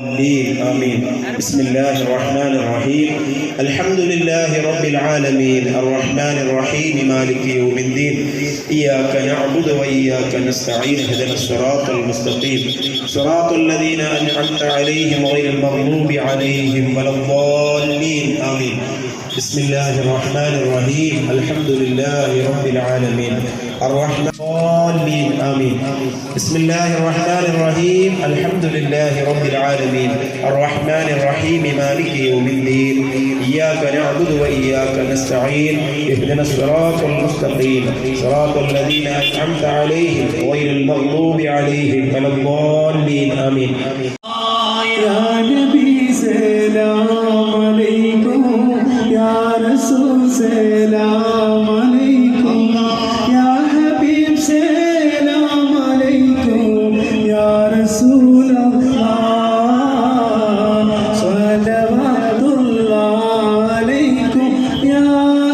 آمين. بسم الله الرحمن الرحيم. الحمد لله رب العالمين الرحمن الرحيم مالك يوم الدين إياك نعبد وإياك نستعين اهدنا الصراط المستقيم صراط الذين أنعمت عليهم غير المغضوب عليهم ولا الضالين آمين. بسم الله الرحمن الرحيم الحمد لله رب العالمين الرحمن الرحيم آمين. بسم الله الرحمن الرحيم الحمد لله رب العالمين الرحمن الرحيم مالك يوم الدين إياك نعبد وإياك نستعين اهدنا الصراط المستقيم صراط الذين أنعمت عليهم غير المغضوب عليهم ولا الضالين آمين. يا نبي سلام عليكم يا رسول سلام عليكم يا حبيب سلام عليكم يا رسول الله صلوات الله عليكم يا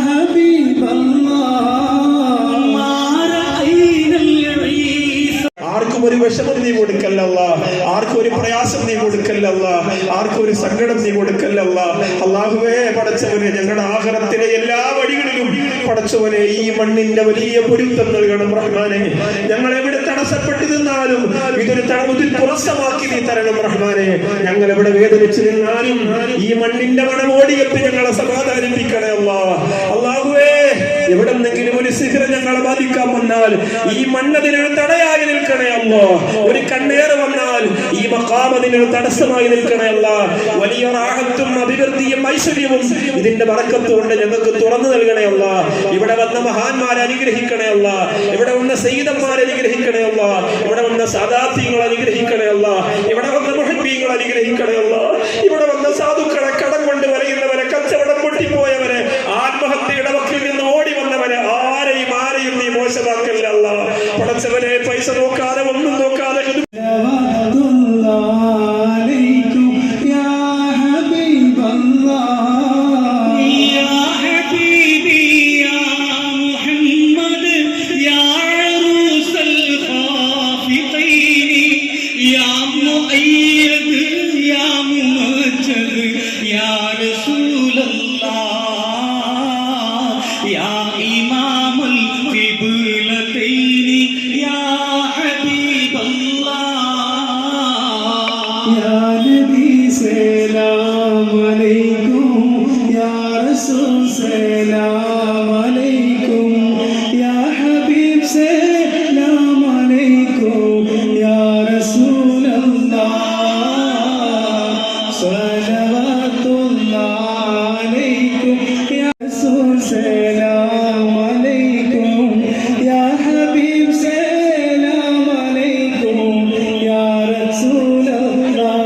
حبيب الله ما رأينا العيسى. ആർക്കും ഒരു വിഷമം നീ കൊടുക്കല്ല അല്ലാഹ്, ആർക്കും ഒരു പ്രയാസം നീ കൊടുക്കല്ല അല്ലാഹ്, ആർക്കും ഒരു സങ്കടം നീ കൊടുക്കല്ല അല്ലാഹ്. അല്ലാഹുവേ പടച്ചവനെ, ഞങ്ങളുടെ ആഖിറത്തിലെ എല്ലാ വഴികളിലും പടച്ചവനെ ഈ മണ്ണിന്റെ വലിയ പൊരുത്തം നൽകണം റഹ്മാനെ. ഞങ്ങൾ എവിടെ തടസ്സപ്പെട്ടു നിന്നാലും ഇതൊരു തുറസമാക്കി നീ തരണം റഹ്മാനെ. ഞങ്ങൾ എവിടെ വേദനിച്ചു നിന്നാലും ഈ മണ്ണിന്റെ മണം ഓടിയെത്തി ഞങ്ങളെ സമാധാനിപ്പിക്കണേ അല്ലാഹ്. അല്ലാഹുവേ, എവിടെന്നെങ്കിലും ഒരു സിഹ്ർ ഞങ്ങളെ ബാധിക്കാൻ വന്നാൽ ഈ മണ്ണതിനൊരു തടയായി നിൽക്കണേ അല്ലാഹ്. ഒരു കണ്ണേറ് വന്നാൽ ഈ മഖാം അതിനൊരു തടസ്സമായി നിൽക്കണേ അല്ലാഹ്. വലിയ റാഹത്തും അഭിവൃദ്ധിയും ഐശ്വര്യവും ഇതിന്റെ ബറക്കത്ത് കൊണ്ട് ഞങ്ങൾക്ക് തുറന്നു നൽകണേ അല്ലാഹ്. ഇവിടെ വന്ന മഹാന്മാരെ അനുഗ്രഹിക്കണേ അല്ലാഹ്. ഇവിടെ വന്ന സയ്യിദന്മാരെ അനുഗ്രഹിക്കണേ അല്ലാഹ്. ഇവിടെ വന്ന സാദാത്യങ്ങൾ അനുഗ്രഹിക്കണേ അല്ലാഹ്. ഇവിടെ വന്ന മുഹബ്ബീങ്ങൾ അനുഗ്രഹിക്കണേ അല്ലാഹ്. ഇവിടെ വന്ന സാധുക്കളെ, കടം കൊണ്ട് വലയുന്നവരെ, കച്ചവടം പൊട്ടിപ്പോയവരെ, ആത്മഹത്യയുടെ വക്കിൽ നിന്ന് ഓടി വന്നവരെ, ആരെയും നീ മോശമാക്കല്ല അല്ലാഹ്. പടച്ചവനെ, പൈസ നോക്കാതെ ഒന്നും നോക്കാതെ سلام عليكم يا رسول سلام عليكم يا حبيب سلام عليكم يا رسول الله صلوات الله عليكم يا رسول سلام عليكم يا حبيب سلام عليكم يا رسول الله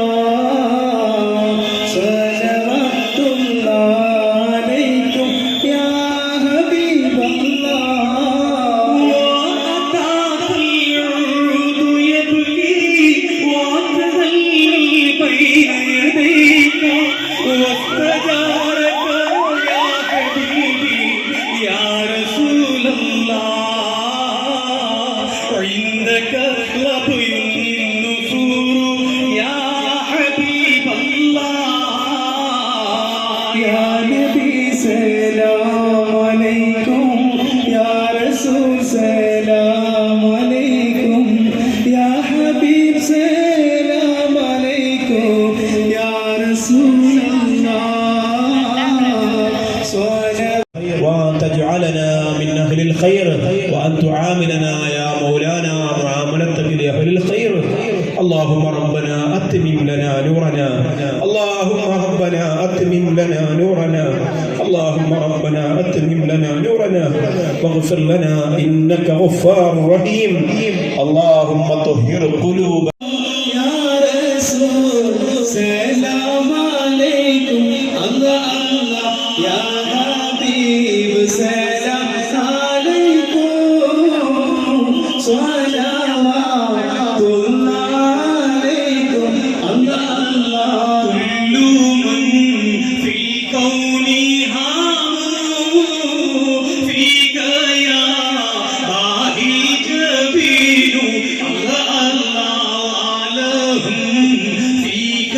يا نبي سلام عليكم يا رسول سلام عليكم يا حبيب سلام عليكم يا رسول الله وأن تجعلنا من أهل الخير وأن تعاملنا يا مولانا معاملتك لأهل الخير. اللهم ربنا أتمم لنا نورنا، اللهم ربنا أتمم لنا نورنا، اللهم ربنا أتمم لنا نورنا واغفر لنا إنك غفار رحيم. اللهم طهر قلوب يا رسول سلام عليكم الله الله يا حبيب سلام عليكم صلوات الله عليكم الله الله كل من في الكون هام فيك يا باهي جبين الله الله لهم فيك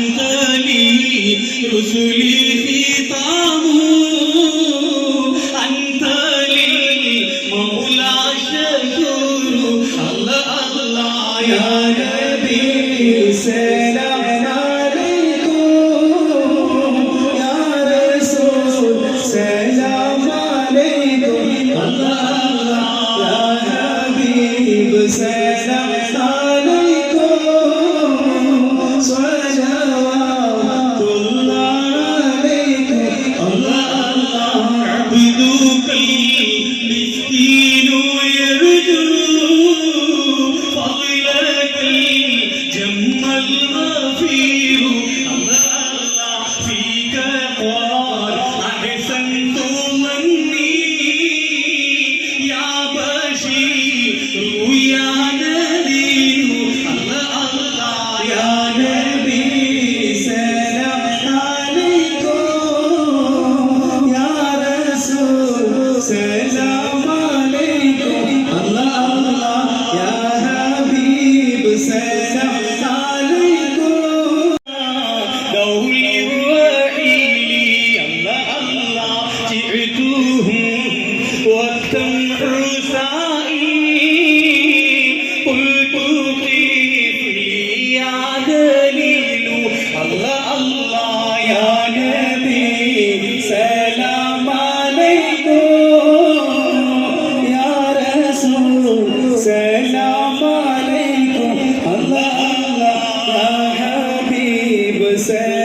أنت لرسلي ختام أنت للمولى شكور الله الله يا نبي سلام عليكم يا رسول سلام عليكم الله الله يا حبيب سلام عليكم صلوات الله عليكم الله الله عبدك المسكين يرجو فضلك الجم الغفير الله الله فيك قال أحسنت مني يا بشير يا نذير الله الله يا نبي سلام عليكم يا رسول سلام عليكم الله الله يا حبيب سلام عليكم دول الرحيل الله الله جئتهم والدمع سائل قلت طفلي يا دليل الله الله يا نبي سلام عليكم يا رسول سلام عليكم الله الله يا حبيب سلام